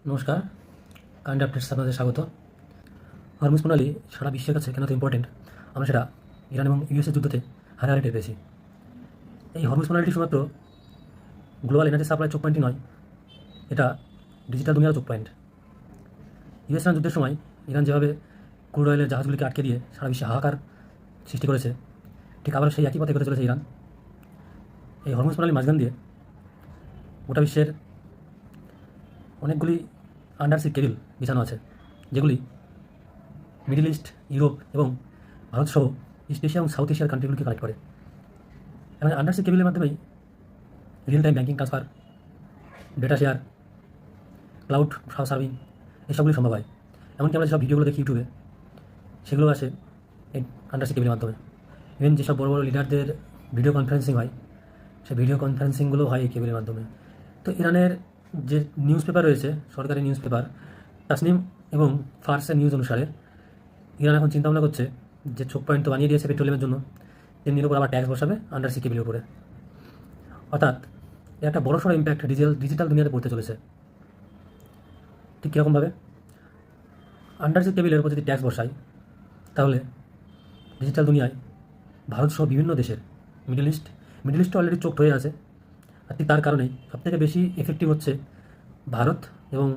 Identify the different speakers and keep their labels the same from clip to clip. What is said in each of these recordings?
Speaker 1: নমস্কার, current updates আপনাদের স্বাগত। হরমুজ প্রণালী সারা বিশ্বের কাছে কেন তো ইম্পর্টেন্ট, আমরা সেটা ইরান এবং ইউএসের যুদ্ধতে হারে হারে টের পেয়েছি। এই হরমুজ প্রণালীটি শুধুমাত্র গ্লোবাল এনার্জি সাপ্লাই চোখ পয়েন্টই নয়, এটা ডিজিটাল দুনিয়ার চোখ পয়েন্ট। ইউএস ইরান যুদ্ধের সময় ইরান যেভাবে ক্রুড অয়েলের জাহাজগুলিকে আটকে দিয়ে সারা বিশ্বে হাহাকার সৃষ্টি করেছে, ঠিক আবার সেই একই পথে ঘটে চলেছে ইরান। এই হরমুজ প্রণালীর মাঝখান দিয়ে গোটা বিশ্বের অনেকগুলি আন্ডারসি কেবিল বিছানো আছে, যেগুলি মিডল ইস্ট, ইউরোপ এবং ভারতসহ ইস্ট এশিয়া এবং সাউথ এশিয়ার কান্ট্রিগুলিকে কানেক্ট করে। এবং আন্ডারসি কেবিলের মাধ্যমেই real time banking transfer, data share, cloud serving এসবগুলি সম্ভব হয়। এমনকি আমরা যেসব ভিডিওগুলো দেখি ইউটিউবে, সেগুলো আসে এই আন্ডারসি কেবিলের মাধ্যমে। ইভেন যেসব বড় বড় লিডারদের ভিডিও কনফারেন্সিং হয়, সেই ভিডিও কনফারেন্সিংগুলো হয় এই কেবিলের মাধ্যমে। তো ইরানের যে নিউজ পেপার রয়েছে, সরকারি নিউজ পেপার তাসনিম এবং ফার্সের নিউজ অনুসারে ইরান এখন চিন্তাভাবনা করছে যে চোখ পয়েন্ট তো বানিয়ে দিয়েছে পেট্রোলিয়ামের জন্য, তেমনির উপর আবার ট্যাক্স বসাবে আন্ডারসি কেবিলের উপরে। অর্থাৎ এর একটা বড়সড় ইম্প্যাক্ট ডিজিটাল দুনিয়াতে পড়তে চলেছে। ঠিক কীরকমভাবে? আন্ডারসি কেবিলের উপর যদি ট্যাক্স বসায়, তাহলে ডিজিটাল দুনিয়ায় ভারতসহ বিভিন্ন দেশের মিডল ইস্টে অলরেডি চোখ হয়ে আছে। আর ঠিক তার কারণেই সবথেকে বেশি এফেক্টিভ হচ্ছে ভারত এবং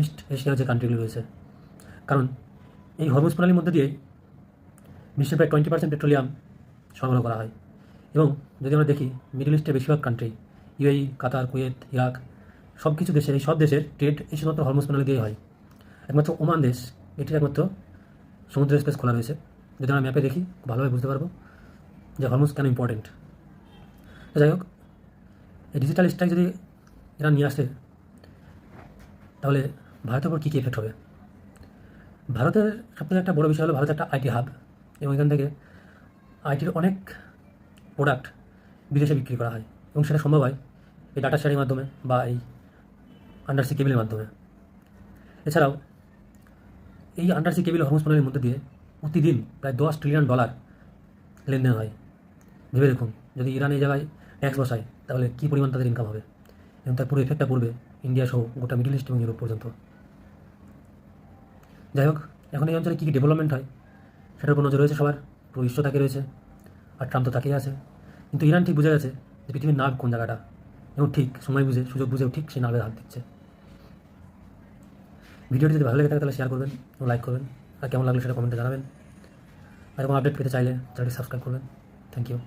Speaker 1: ইস্ট এশিয়ার যে কান্ট্রিগুলি রয়েছে। কারণ এই হরমুজ প্রণালীর মধ্যে দিয়েই বিশ্বের প্রায় 20% পেট্রোলিয়াম সরবরাহ করা হয়। এবং যদি আমরা দেখি মিডল ইস্টের বেশিরভাগ কান্ট্রি, ইউএই, কাতার, কুয়েত, ইরাক, সব কিছু দেশের এই সব দেশের ট্রেড এই শুধুমাত্র হরমুজ প্রণালী দিয়েই হয়। একমাত্র ওমান দেশ, এটির একমাত্র সমুদ্র স্পেস খোলা রয়েছে। যদি আমরা ম্যাপে দেখি ভালোভাবে বুঝতে পারবো যে হরমুজ কেন ইম্পর্টেন্ট। যাই হোক, এই ডিজিটাল স্ট্রাইক যদি এরা নিয়ে আসে, তাহলে ভারতের উপর কী কী এফেক্ট হবে? ভারতের সবথেকে একটা বড় বিষয় হলো ভারত একটা আইটি হাব, এবং এখান থেকে আইটির অনেক প্রোডাক্ট বিদেশে বিক্রি করা হয়, এবং সেটা সম্ভব হয় এই ডাটা শেয়ারিং মাধ্যমে বা এই আন্ডারসি কেবিলের মাধ্যমে। এছাড়াও এই আন্ডারসি কেবিল হরমুজ প্রণালীর মধ্যে দিয়ে প্রতিদিন প্রায় $10 ট্রিলিয়ন লেনদেন হয়। ভেবে দেখুন, যদি ইরান এই জায়গায় ট্যাক্স বসায়, তাহলে কী পরিমাণ তাদের ইনকাম হবে, এবং তার পুরো এফেক্টটা পড়বে ইন্ডিয়া সহ গোটা মিডল ইস্ট এবং ইউরোপ পর্যন্ত। যাই হোক, এখন এই অঞ্চলে কী কী ডেভেলপমেন্ট হয় সেটার উপর নজর রয়েছে সবার, পুরো বিশ্ব তাকে রয়েছে, আর ট্রাম্প তো তাকিয়ে আছে। কিন্তু ইরান ঠিক বুঝে গেছে যে পৃথিবীর নার্ভ কোন জায়গাটা, এবং ঠিক সময় বুঝে, সুযোগ বুঝেও ঠিক সেই নার্ভের হাত দিচ্ছে। ভিডিওটি যদি ভালো লেগে থাকে তাহলে শেয়ার করবেন এবং লাইক করবেন, আর কেমন লাগলো সেটা কমেন্টে জানাবেন। আর এরকম আপডেট পেতে চাইলে চ্যানেলটি সাবস্ক্রাইব করবেন। Thank you.